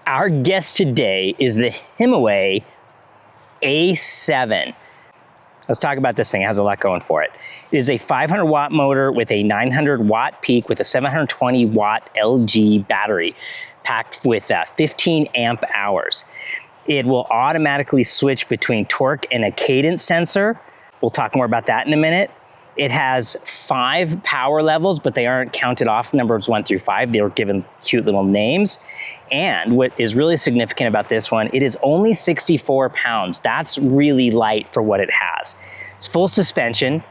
Our guest today is the Himiway A7. Let's talk about this thing. It has a lot going for it. It is a 500 watt motor with a 900 watt peak with a 720 watt LG battery packed with 15 amp hours. It will automatically switch between torque and a cadence sensor. We'll talk more about that in a minute. It has 5 power levels, but they aren't counted off numbers 1 through 5. They were given cute little names. And what is really significant about this one, it is only 64 pounds. That's really light for what it has. It's full suspension.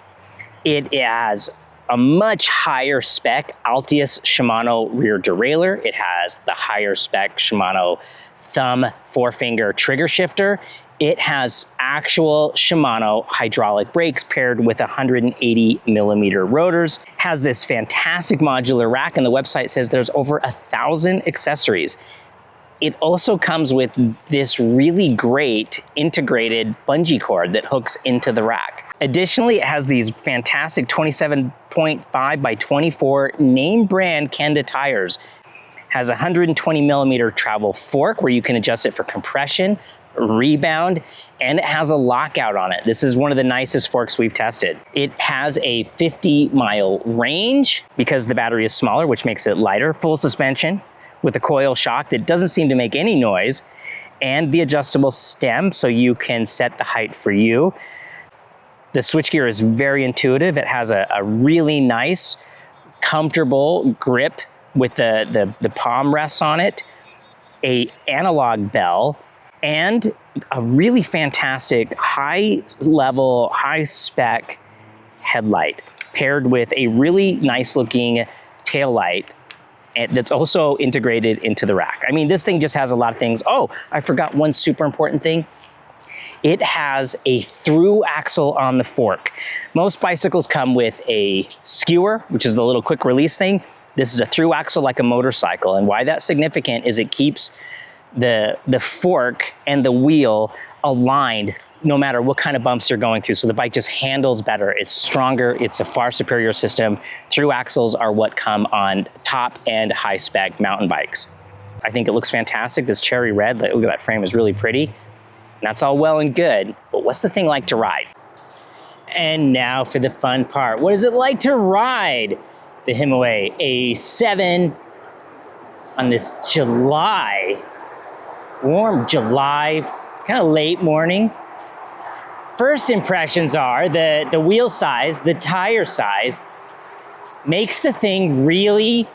It has a much higher spec Altius Shimano rear derailleur. It has the higher spec Shimano thumb 4-finger trigger shifter. It has actual Shimano hydraulic brakes paired with 180 millimeter rotors. Has this fantastic modular rack, and the website says there's over 1,000 accessories. It also comes with this really great integrated bungee cord that hooks into the rack. Additionally, it has these fantastic 27.5 by 24 name brand Kenda tires. Has a 120 millimeter travel fork where you can adjust it for compression, rebound, and it has a lockout on it. This is one of the nicest forks we've tested. It has a 50-mile range because the battery is smaller, which makes it lighter. Full suspension with a coil shock that doesn't seem to make any noise, and the adjustable stem so you can set the height for you. The switchgear is very intuitive. It has a really nice, comfortable grip with the palm rests on it, an analog bell, and a really fantastic high-level, high-spec headlight paired with a really nice-looking taillight that's also integrated into the rack. I mean, this thing just has a lot of things. Oh, I forgot one super important thing. It has a through axle on the fork. Most bicycles come with a skewer, which is the little quick release thing. This is a through axle like a motorcycle, and why that's significant is it keeps the fork and the wheel aligned no matter what kind of bumps you're going through. So the bike just handles better. It's stronger. It's a far superior system. Through axles are what come on top and high spec mountain bikes. I think it looks fantastic. This cherry red, look at that frame, is really pretty. And that's all well and good, but what's the thing like to ride? And now for the fun part. What is it like to ride the Himiway A7 on this warm July, kind of late morning? First impressions are the wheel size, the tire size, makes the thing really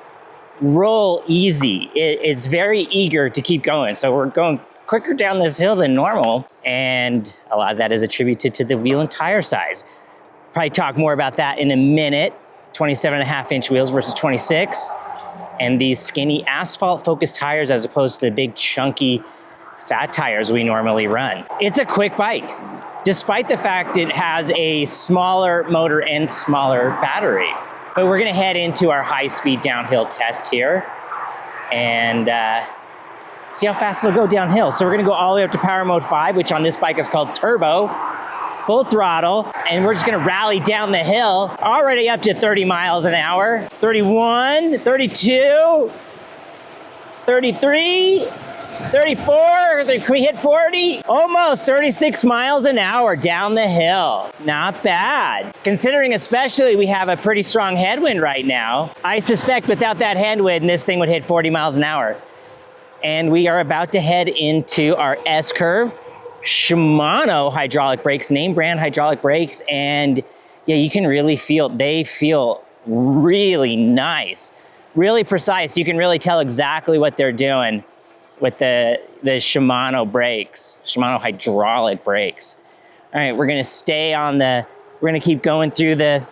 roll easy. It's very eager to keep going. So we're going quicker down this hill than normal, and a lot of that is attributed to the wheel and tire size. Probably talk more about that in a minute. 27.5-inch wheels versus 26, and these skinny asphalt-focused tires as opposed to the big chunky fat tires we normally run. It's a quick bike, despite the fact it has a smaller motor and smaller battery. But we're gonna head into our high-speed downhill test here and see how fast it'll go downhill. So we're gonna go all the way up to power mode 5, which on this bike is called turbo, full throttle, and we're just gonna rally down the hill, already up to 30 miles an hour. 31, 32, 33, 34, can we hit 40? Almost 36 miles an hour down the hill. Not bad. Considering especially we have a pretty strong headwind right now, I suspect without that headwind, this thing would hit 40 miles an hour. And we are about to head into our S-curve. Shimano hydraulic brakes, name brand hydraulic brakes, and yeah, you can really feel, they feel really nice, really precise. You can really tell exactly what they're doing with the Shimano brakes, Shimano hydraulic brakes. All right, we're gonna stay on we're gonna keep going through the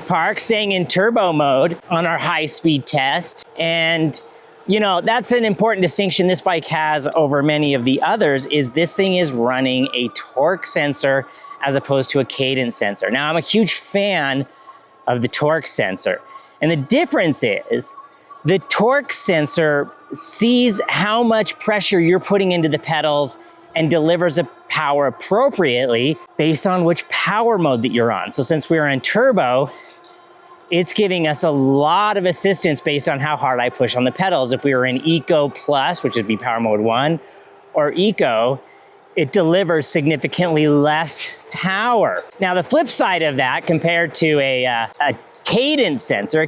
park, staying in turbo mode on our high speed test. And you know, that's an important distinction this bike has over many of the others, is this thing is running a torque sensor as opposed to a cadence sensor. Now, I'm a huge fan of the torque sensor. And the difference is the torque sensor sees how much pressure you're putting into the pedals and delivers a power appropriately based on which power mode that you're on. So since we're in turbo, it's giving us a lot of assistance based on how hard I push on the pedals. If we were in Eco Plus, which would be power mode 1, or Eco, it delivers significantly less power. Now, the flip side of that, compared to a cadence sensor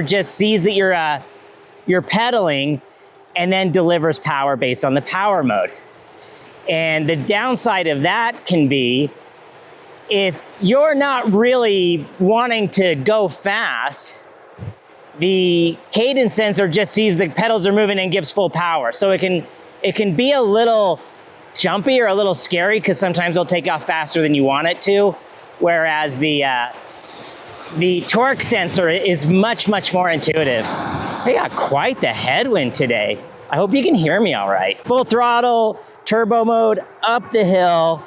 just sees that you're pedaling and then delivers power based on the power mode. And the downside of that can be, if you're not really wanting to go fast, the cadence sensor just sees the pedals are moving and gives full power. So it can be a little jumpy or a little scary, because sometimes it'll take off faster than you want it to. Whereas the torque sensor is much, much more intuitive. We got quite the headwind today. I hope you can hear me all right. Full throttle, turbo mode, up the hill.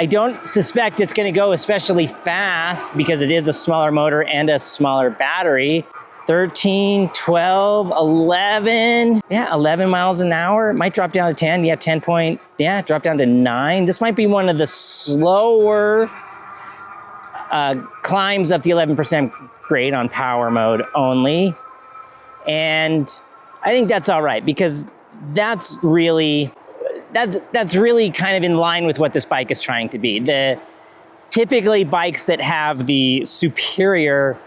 I don't suspect it's gonna go especially fast because it is a smaller motor and a smaller battery. 13, 12, 11. Yeah, 11 miles an hour. It might drop down to 10. Yeah, 10 point, yeah, drop down to 9. This might be one of the slower climbs up the 11% grade on power mode only. And I think that's all right, because that's really kind of in line with what this bike is trying to be. Typically bikes that have the superior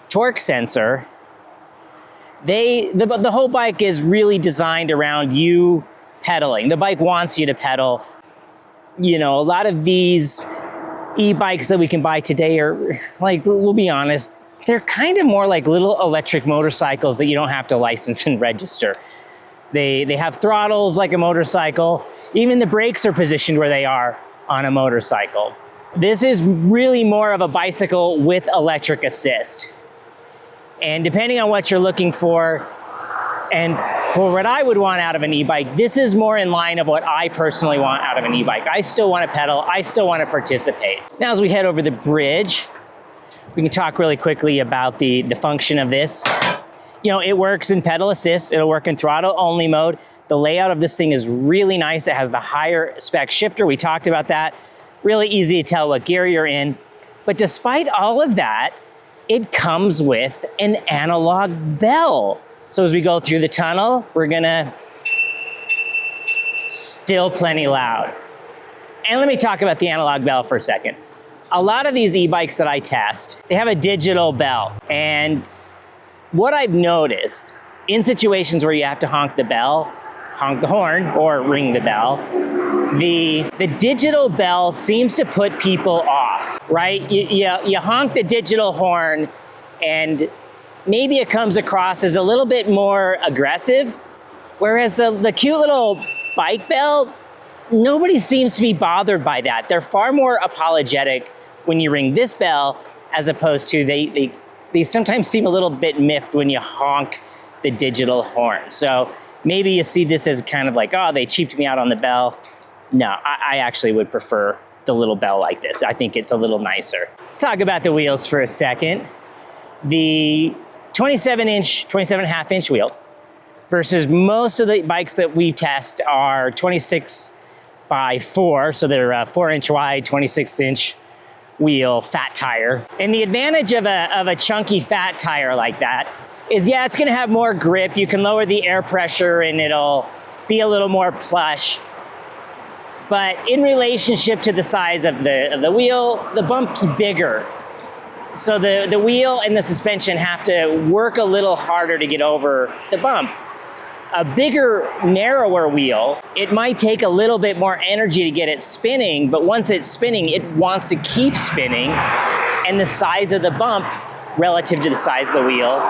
torque sensor, the whole bike is really designed around you pedaling. The bike wants you to pedal. You know, a lot of these e-bikes that we can buy today are, like, we'll be honest, they're kind of more like little electric motorcycles that you don't have to license and register. They have throttles like a motorcycle. Even the brakes are positioned where they are on a motorcycle. This is really more of a bicycle with electric assist. And depending on what you're looking for, and for what I would want out of an e-bike, this is more in line of what I personally want out of an e-bike. I still want to pedal, I still want to participate. Now, as we head over the bridge, we can talk really quickly about the function of this. You know, it works in pedal assist, it'll work in throttle only mode. The layout of this thing is really nice. It has the higher spec shifter, we talked about that. Really easy to tell what gear you're in. But despite all of that, it comes with an analog bell. So as we go through the tunnel, we're gonna still plenty loud. And let me talk about the analog bell for a second. A lot of these e-bikes that I test, they have a digital bell. And what I've noticed in situations where you have to honk the bell, honk the horn, or ring the bell, the digital bell seems to put people off, right? You honk the digital horn and maybe it comes across as a little bit more aggressive, whereas the cute little bike bell, nobody seems to be bothered by that. They're far more apologetic when you ring this bell, as opposed to they sometimes seem a little bit miffed when you honk the digital horn. So maybe you see this as kind of like, oh, they cheaped me out on the bell. No, I actually would prefer the little bell like this. I think it's a little nicer. Let's talk about the wheels for a second. The 27.5 inch wheel versus most of the bikes that we test are 26 by 4, so they're 4-inch wide, 26-inch wheel, fat tire. And the advantage of a chunky fat tire like that is, yeah, it's gonna have more grip. You can lower the air pressure and it'll be a little more plush. But in relationship to the size of the wheel, the bump's bigger. So the wheel and the suspension have to work a little harder to get over the bump. A bigger, narrower wheel, it might take a little bit more energy to get it spinning, but once it's spinning, it wants to keep spinning, and the size of the bump relative to the size of the wheel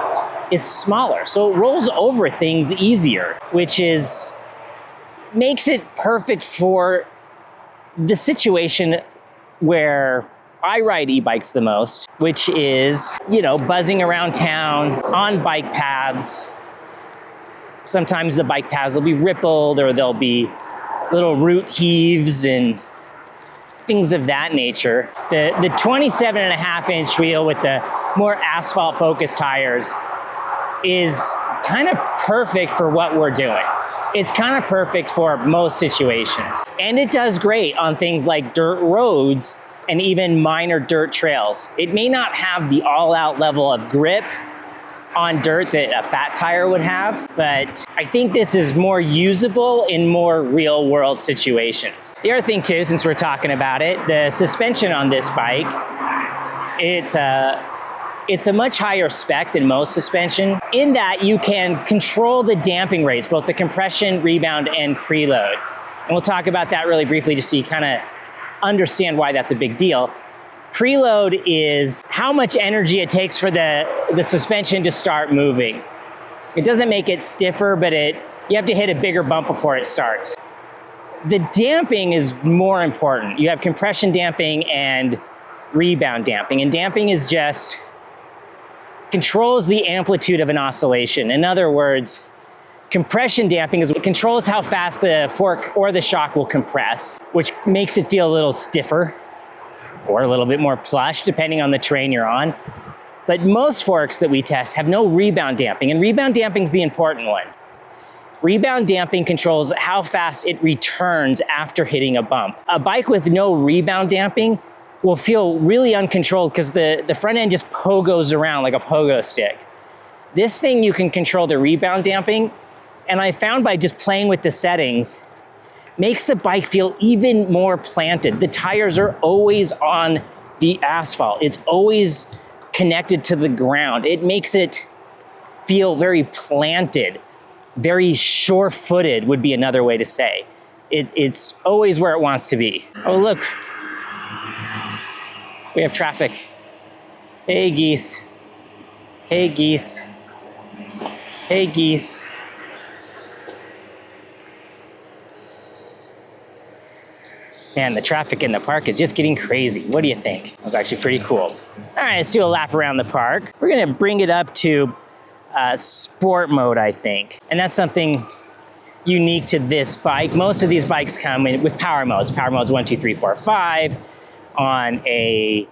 is smaller. So it rolls over things easier, which makes it perfect for the situation where I ride e-bikes the most, which is, you know, buzzing around town on bike paths. Sometimes the bike paths will be rippled, or there'll be little root heaves and things of that nature. The 27.5-inch wheel with the more asphalt focused tires is kind of perfect for what we're doing. It's kind of perfect for most situations. And it does great on things like dirt roads and even minor dirt trails. It may not have the all-out level of grip on dirt that a fat tire would have, but I think this is more usable in more real-world situations. The other thing too, since we're talking about it, the suspension on this bike, it's a much higher spec than most suspension in that you can control the damping rates, both the compression, rebound, and preload. And we'll talk about that really briefly just so you kind of understand why that's a big deal. Preload is how much energy it takes for the suspension to start moving. It doesn't make it stiffer, but you have to hit a bigger bump before it starts. The damping is more important. You have compression damping and rebound damping. And damping is just controls the amplitude of an oscillation. In other words, compression damping is what controls how fast the fork or the shock will compress, which makes it feel a little stiffer or a little bit more plush, depending on the terrain you're on. But most forks that we test have no rebound damping, and rebound damping is the important one. Rebound damping controls how fast it returns after hitting a bump. A bike with no rebound damping will feel really uncontrolled because the front end just pogos around like a pogo stick. This thing, you can control the rebound damping, and I found by just playing with the settings, makes the bike feel even more planted. The tires are always on the asphalt. It's always connected to the ground. It makes it feel very planted, very sure-footed would be another way to say. It's always where it wants to be. Oh, look. We have traffic. Hey, geese. Hey, geese. Hey, geese. Man, the traffic in the park is just getting crazy. What do you think? It was actually pretty cool. All right, let's do a lap around the park. We're gonna bring it up to sport mode, I think. And that's something unique to this bike. Most of these bikes come in with power modes. Power modes 1, 2, 3, 4, 5. On a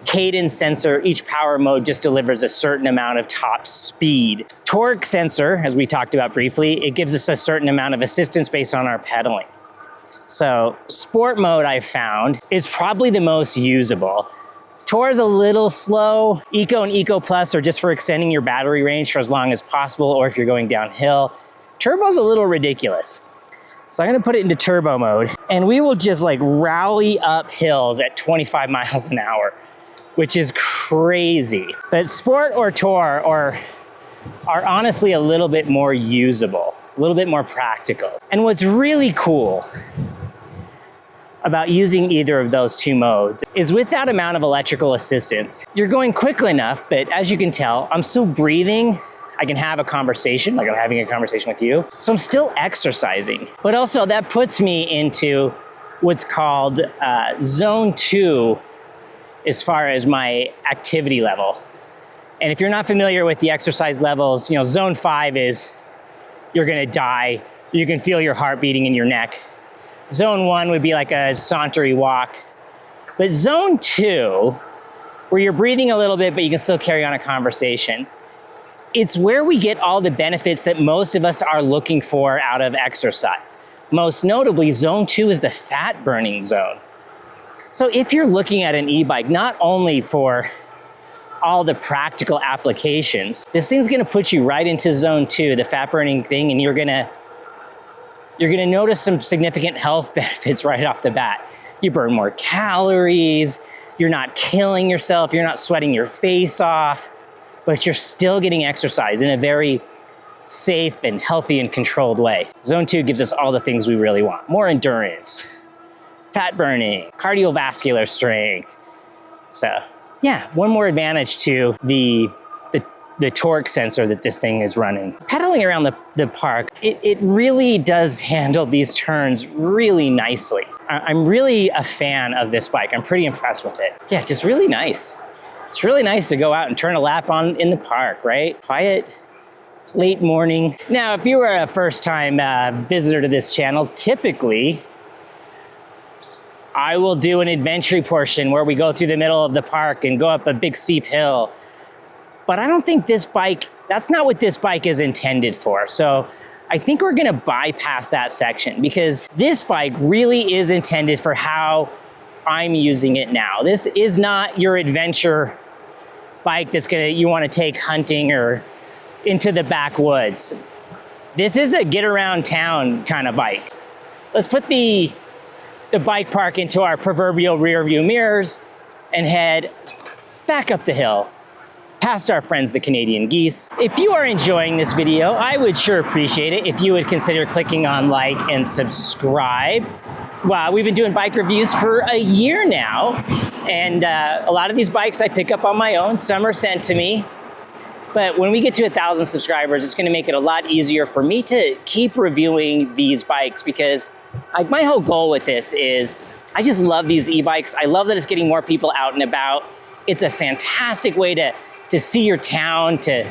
cadence sensor, each power mode just delivers a certain amount of top speed. Torque sensor, as we talked about briefly, it gives us a certain amount of assistance based on our pedaling. So sport mode, I found, is probably the most usable. Tour is a little slow. Eco and Eco Plus are just for extending your battery range for as long as possible, or if you're going downhill. Turbo's a little ridiculous. So I'm gonna put it into turbo mode, and we will just like rally up hills at 25 miles an hour, which is crazy. But sport or tour are honestly a little bit more usable, a little bit more practical. And what's really cool about using either of those two modes is with that amount of electrical assistance, you're going quickly enough, but as you can tell, I'm still breathing. I can have a conversation, like I'm having a conversation with you. So I'm still exercising. But also that puts me into what's called zone 2 as far as my activity level. And if you're not familiar with the exercise levels, you know, zone 5 is you're gonna die. You can feel your heart beating in your neck. Zone 1 would be like a sauntery walk. But zone 2, where you're breathing a little bit, but you can still carry on a conversation, it's where we get all the benefits that most of us are looking for out of exercise. Most notably, zone 2 is the fat burning zone. So if you're looking at an e-bike, not only for all the practical applications, this thing's gonna put you right into zone 2, the fat burning thing, and you're gonna notice some significant health benefits right off the bat. You burn more calories, you're not killing yourself, you're not sweating your face off, but you're still getting exercise in a very safe and healthy and controlled way. Zone 2 gives us all the things we really want. More endurance, fat burning, cardiovascular strength. So yeah, one more advantage to the torque sensor that this thing is running. Pedaling around the park, it really does handle these turns really nicely. I'm really a fan of this bike. I'm pretty impressed with it. Yeah, just really nice. It's really nice to go out and turn a lap in the park, right? Quiet, late morning. Now, if you were a first-time visitor to this channel, typically, I will do an adventure portion where we go through the middle of the park and go up a big steep hill. But I don't think this bike, that's not what this bike is intended for. So I think we're gonna bypass that section because this bike really is intended for how I'm using it now. This is not your adventure bike that's you want to take hunting or into the backwoods. This is a get around town kind of bike. Let's put the bike park into our proverbial rear view mirrors and head back up the hill, past our friends, the Canadian geese. If you are enjoying this video, I would sure appreciate it if you would consider clicking on like and subscribe. Wow, we've been doing bike reviews for a year now, and a lot of these bikes I pick up on my own. Some are sent to me. But when we get to 1,000 subscribers, it's gonna make it a lot easier for me to keep reviewing these bikes, because my whole goal with this is I just love these e-bikes. I love that it's getting more people out and about. It's a fantastic way to see your town, to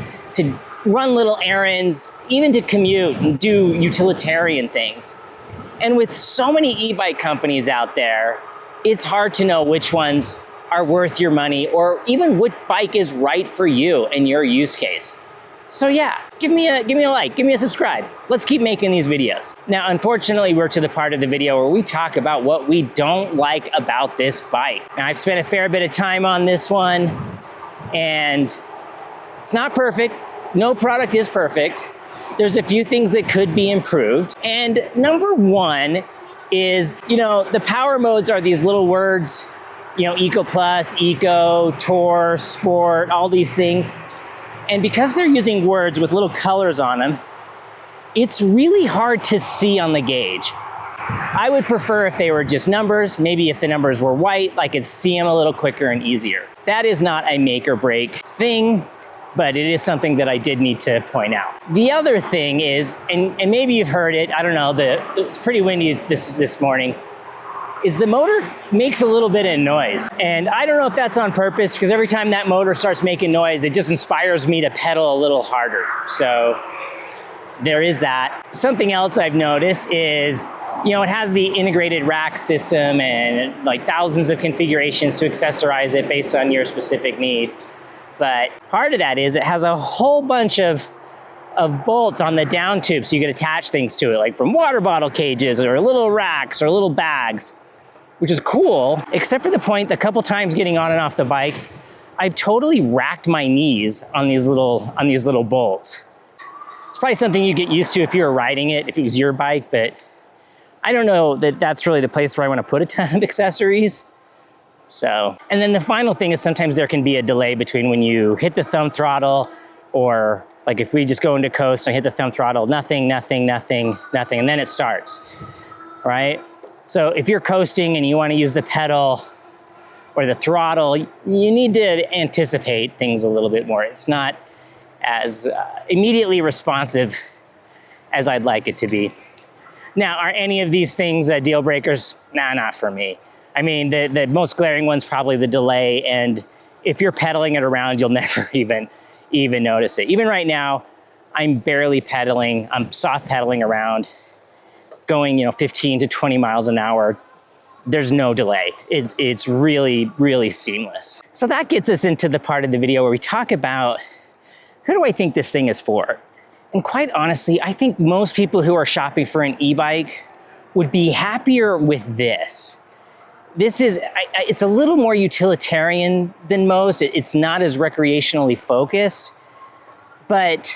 run little errands, even to commute and do utilitarian things. And with so many e-bike companies out there, it's hard to know which ones are worth your money, or even what bike is right for you and your use case. So yeah, give me a like, give me a subscribe. Let's keep making these videos. Now, unfortunately, we're to the part of the video where we talk about what we don't like about this bike. Now, I've spent a fair bit of time on this one, and it's not perfect. No product is perfect. There's a few things that could be improved. And number one is, the power modes are these little words, Eco Plus, Eco, Tour, Sport, all these things. And because they're using words with little colors on them, it's really hard to see on the gauge. I would prefer if they were just numbers. Maybe if the numbers were white, I could see them a little quicker and easier. That is not a make or break thing, but it is something that I did need to point out. The other thing is, and maybe you've heard it, I don't know, it's pretty windy this morning, is the motor makes a little bit of noise. And I don't know if that's on purpose, because every time that motor starts making noise, it just inspires me to pedal a little harder. So there is that. Something else I've noticed is, it has the integrated rack system and like thousands of configurations to accessorize it based on your specific need. But part of that is it has a whole bunch of bolts on the down tube, so you can attach things to it, like from water bottle cages or little racks or little bags, which is cool, except for the point a couple times getting on and off the bike, I've totally racked my knees on these little bolts. It's probably something you get used to if you were riding it, if it was your bike, but I don't know that that's really the place where I want to put a ton of accessories. So, and then the final thing is sometimes there can be a delay between when you hit the thumb throttle, or like if we just go into coast and hit the thumb throttle, nothing, nothing, nothing, nothing, and then it starts, right? So if you're coasting and you want to use the pedal or the throttle, you need to anticipate things a little bit more. It's not as immediately responsive as I'd like it to be. Now, are any of these things deal breakers? Nah, not for me. I mean, the most glaring one's probably the delay, and if you're pedaling it around, you'll never even notice it. Even right now, I'm barely pedaling. I'm soft pedaling around, going 15 to 20 miles an hour. There's no delay. It's really, really seamless. So that gets us into the part of the video where we talk about who do I think this thing is for? And quite honestly, I think most people who are shopping for an e-bike would be happier with this. This is, it's a little more utilitarian than most. It's not as recreationally focused, but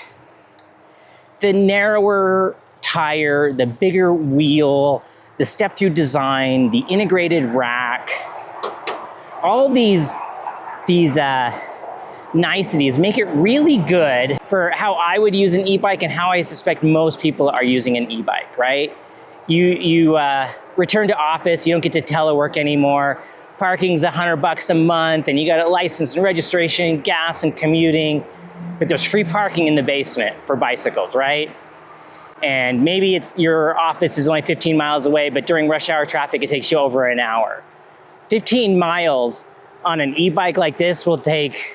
the narrower tire, the bigger wheel, the step-through design, the integrated rack, all these niceties make it really good for how I would use an e-bike and how I suspect most people are using an e-bike, right? You return to office, you don't get to telework anymore. Parking's $100 a month, and you got a license and registration, gas and commuting, but there's free parking in the basement for bicycles, right? And maybe your office is only 15 miles away, but during rush hour traffic, it takes you over an hour. 15 miles on an e-bike like this will take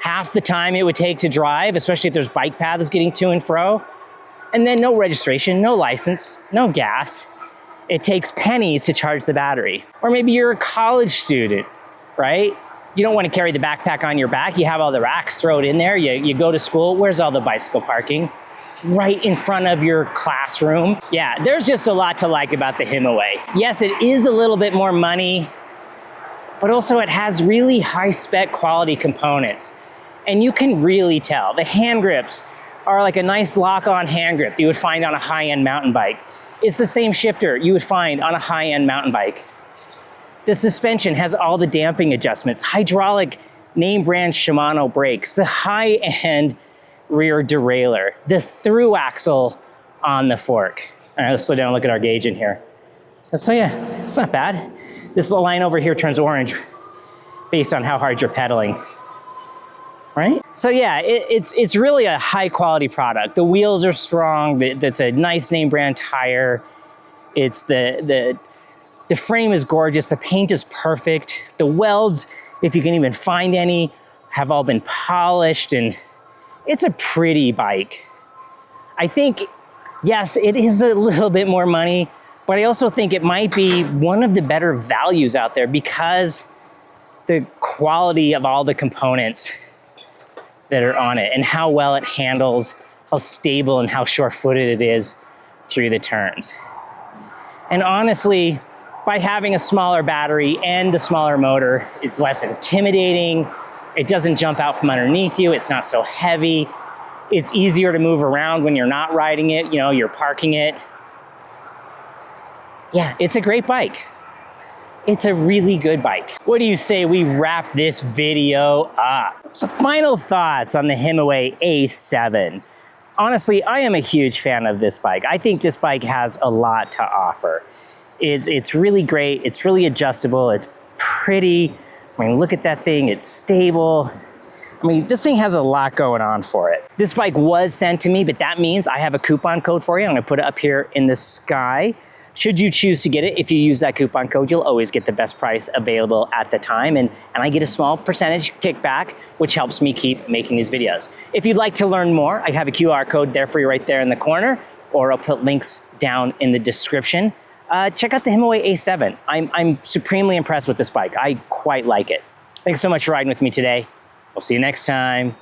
half the time it would take to drive, especially if there's bike paths getting to and fro. And then no registration, no license, no gas. It takes pennies to charge the battery. Or maybe you're a college student, right? You don't want to carry the backpack on your back. You have all the racks thrown in there. You go to school. Where's all the bicycle parking? right in front of your classroom. Yeah, there's just a lot to like about the Himiway. Yes, it is a little bit more money, but also it has really high spec quality components. And you can really tell. The hand grips are like a nice lock-on hand grip you would find on a high-end mountain bike. It's the same shifter you would find on a high-end mountain bike. The suspension has all the damping adjustments, hydraulic name brand Shimano brakes, the high-end rear derailleur, the through axle on the fork. All right, let's slow down and look at our gauge in here. So yeah, it's not bad. This little line over here turns orange based on how hard you're pedaling, right? So yeah, it's really a high quality product. The wheels are strong, that's a nice name brand tire. It's the frame is gorgeous, the paint is perfect. The welds, if you can even find any, have all been polished, and it's a pretty bike. I think, yes, it is a little bit more money, but I also think it might be one of the better values out there because the quality of all the components that are on it and how well it handles, how stable and how sure-footed it is through the turns. And honestly, by having a smaller battery and the smaller motor, it's less intimidating. It doesn't jump out from underneath you. It's not so heavy. It's easier to move around when you're not riding it. You know, you're parking it. Yeah, it's a great bike. It's a really good bike. What do you say we wrap this video up? So final thoughts on the Himiway A7. Honestly, I am a huge fan of this bike. I think this bike has a lot to offer. It's really great. It's really adjustable. It's pretty. I mean, look at that thing. It's stable. I mean, this thing has a lot going on for it. This bike was sent to me, but that means I have a coupon code for you. I'm gonna put it up here in the sky. Should you choose to get it, if you use that coupon code, you'll always get the best price available at the time, and I get a small percentage kickback, which helps me keep making these videos. If you'd like to learn more, I have a QR code there for you right there in the corner, or I'll put links down in the description. Check out the Himiway A7. I'm supremely impressed with this bike. I quite like it. Thanks so much for riding with me today. We'll see you next time.